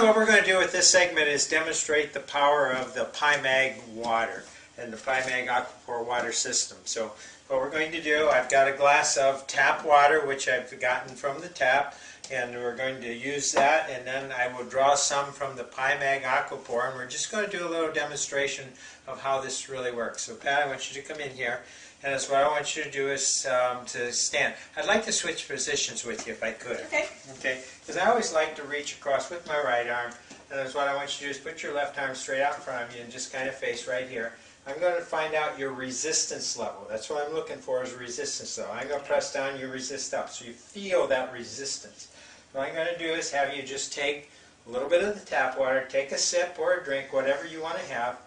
what we're going to do with this segment is demonstrate the power of the PiMag water and the PiMag Aquapore water system. So what we're going to do, I've got a glass of tap water which I've gotten from the tap, and we're going to use that, and then I will draw some from the PiMag Aquapore, and we're just going to do a little demonstration of how this really works. So Pat, I want you to come in here, and that's what I want you to do is to stand. I'd like to switch positions with you if I could. Okay. Okay, because I always like to reach across with my right arm, and that's what I want you to do is put your left arm straight out in front of you and just kind of face right here. I'm going to find out your resistance level. That's what I'm looking for, is resistance level. I'm going to press down, you resist up, so you feel that resistance. What I'm going to do is have you just take a little bit of the tap water, take a sip or a drink, whatever you want to have.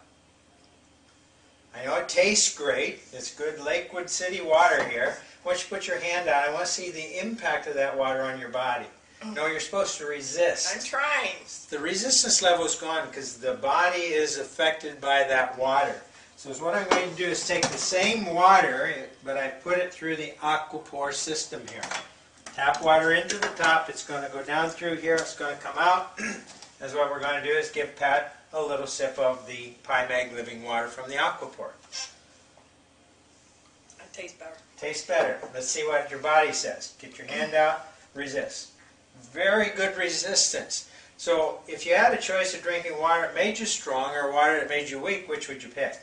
I know it tastes great. It's good Lakewood City water here. Once you put your hand on, I want to see the impact of that water on your body. No, you're supposed to resist. I'm trying. The resistance level is gone because the body is affected by that water. So what I'm going to do is take the same water, but I put it through the Aquapore system here. Tap water into the top, it's going to go down through here, it's going to come out. That's what we're going to do is give Pat a little sip of the PiMag living water from the Aquapore. It tastes better. Tastes better. Let's see what your body says. Get your hand out, resist. Very good resistance. So if you had a choice of drinking water that made you strong or water that made you weak, which would you pick?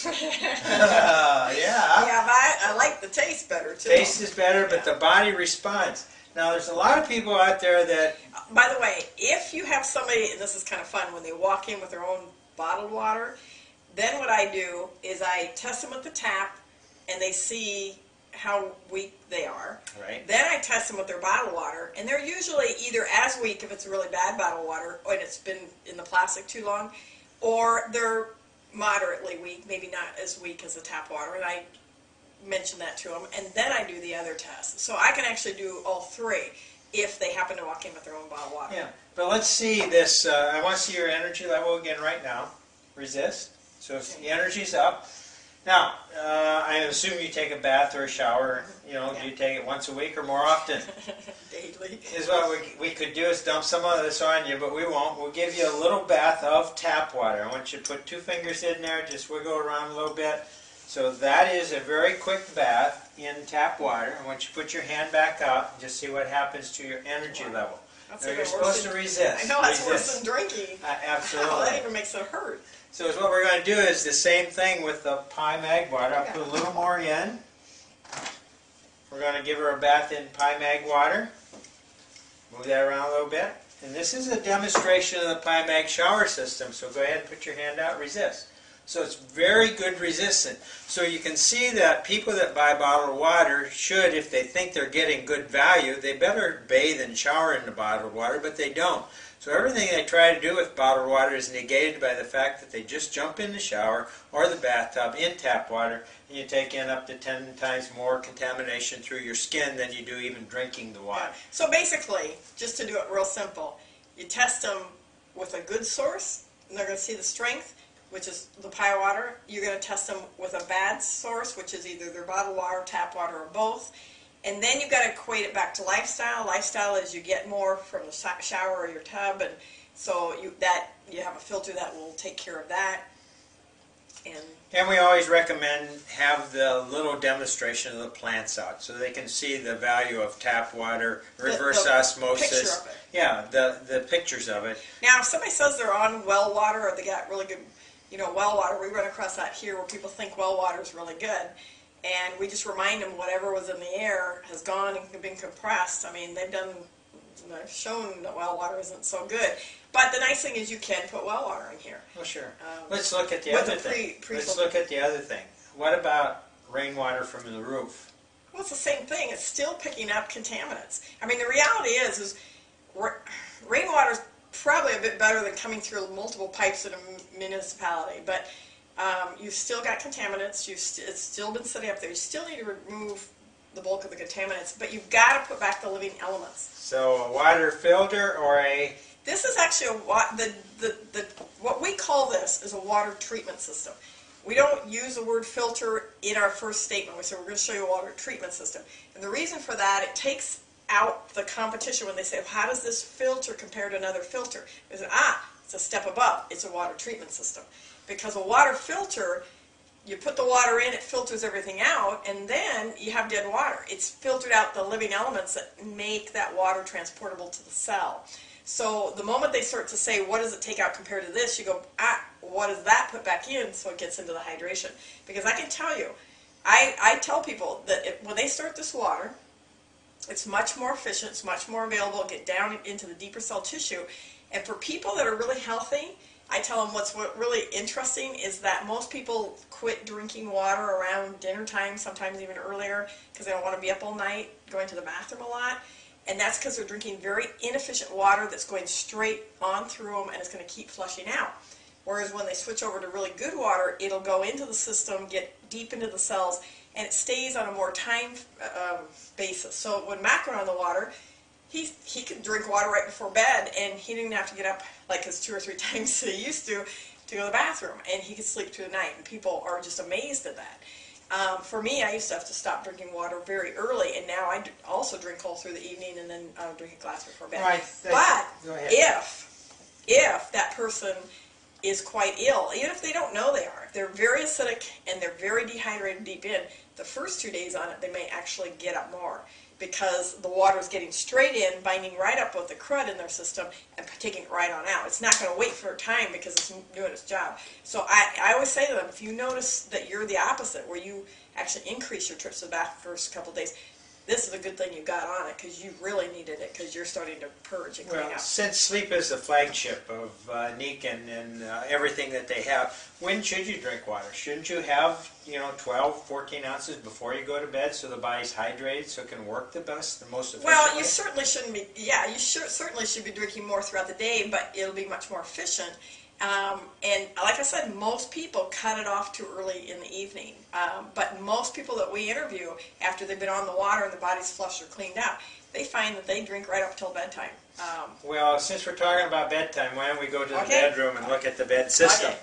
Yeah. Yeah, but I like the taste better too. Taste is better, but the body responds. Now, there's a lot of people out there that... By the way, if you have somebody, and this is kind of fun, when they walk in with their own bottled water, then what I do is I test them at the tap, and they see how weak they are. Right. Then I test them with their bottled water, and they're usually either as weak if it's really bad bottled water, or it's been in the plastic too long, or they're moderately weak, maybe not as weak as the tap water, and I mention that to them, and then I do the other test. So I can actually do all three if they happen to walk in with their own bottled water. Yeah, but let's see this. I want to see your energy level again right now. Resist. So the energy's up. Now, I assume you take a bath or a shower. You know, do you take it once a week or more often? Daily. Is what we could do is dump some of this on you, but we won't. We'll give you a little bath of tap water. I want you to put 2 fingers in there, just wiggle around a little bit. So that is a very quick bath in tap water. I want you to put your hand back out and just see what happens to your energy level. That's now, even you're supposed than, to resist. I know, that's resist. worse than drinking. Absolutely. Oh, that even makes it hurt. So what we're going to do is the same thing with the PiMag water. I'll put a little more in. We're going to give her a bath in PiMag water. Move that around a little bit. And this is a demonstration of the PiMag shower system. So go ahead and put your hand out, resist. So it's very good resistant. So you can see that people that buy bottled water should, if they think they're getting good value, they better bathe and shower in the bottled water, but they don't. So everything they try to do with bottled water is negated by the fact that they just jump in the shower or the bathtub in tap water, and you take in up to 10 times more contamination through your skin than you do even drinking the water. Yeah. So basically, just to do it real simple, you test them with a good source, and they're going to see the strength, which is the Pi water. You're going to test them with a bad source, which is either their bottled water, tap water, or both. And then you've got to equate it back to lifestyle. Lifestyle is you get more from the shower or your tub, and so you have a filter that will take care of that. And we always recommend have the little demonstration of the plants out so they can see the value of tap water, reverse osmosis. Picture of it. Yeah, the pictures of it. Now, if somebody says they're on well water or they got really good, well water, we run across that here where people think well water is really good. And we just remind them whatever was in the air has gone and been compressed. I mean, they've shown that well water isn't so good. But the nice thing is you can put well water in here. Well, sure. Let's look at the other thing. Let's look at the other thing. What about rainwater from the roof? Well, it's the same thing. It's still picking up contaminants. I mean, the reality is rainwater is probably a bit better than coming through multiple pipes in a municipality. But you've still got contaminants. It's still been sitting up there. You still need to remove the bulk of the contaminants, but you've got to put back the living elements. So a water filter or a... This is actually what we call this is a water treatment system. We don't use the word filter in our first statement. We say we're going to show you a water treatment system. And the reason for that, it takes out the competition when they say, how does this filter compare to another filter? They say, it's a step above. It's a water treatment system. Because a water filter, you put the water in, it filters everything out, and then you have dead water. It's filtered out the living elements that make that water transportable to the cell. So the moment they start to say, what does it take out compared to this, you go, what does that put back in, so it gets into the hydration. Because I can tell you, I tell people that when they start this water, it's much more efficient, it's much more available, get down into the deeper cell tissue. And for people that are really healthy, I tell them what's really interesting is that most people quit drinking water around dinner time, sometimes even earlier, because they don't want to be up all night, going to the bathroom a lot. And that's because they're drinking very inefficient water that's going straight on through them and it's going to keep flushing out. Whereas when they switch over to really good water, it'll go into the system, get deep into the cells, and it stays on a more time basis. So when Mac went on the water, he could drink water right before bed, and he didn't have to get up like his 2 or 3 times he used to go to the bathroom, and he could sleep through the night, and people are just amazed at that. For me, I used to have to stop drinking water very early, and now I also drink all through the evening and then drink a glass before bed. Right. But if that person is quite ill, even if they don't know they are, they're very acidic and they're very dehydrated deep in, the first 2 days on it, they may actually get up more because the water is getting straight in, binding right up with the crud in their system and taking it right on out. It's not going to wait for a time because it's doing its job. So I always say to them, if you notice that you're the opposite, where you actually increase your trips to the bath the first couple of days, this is a good thing you got on it because you really needed it because you're starting to purge and clean Well, out. since sleep is the flagship of NEEC and everything that they have, when should you drink water? Shouldn't you have, 12, 14 ounces before you go to bed so the body's hydrated so it can work the best, the most efficiently? Well, you certainly shouldn't be, you certainly should be drinking more throughout the day, but it'll be much more efficient. And like I said, most people cut it off too early in the evening. But most people that we interview, after they've been on the water and the body's flushed or cleaned out, they find that they drink right up till bedtime. Well, since we're talking about bedtime, why don't we go to the bedroom and look at the bed system? Okay.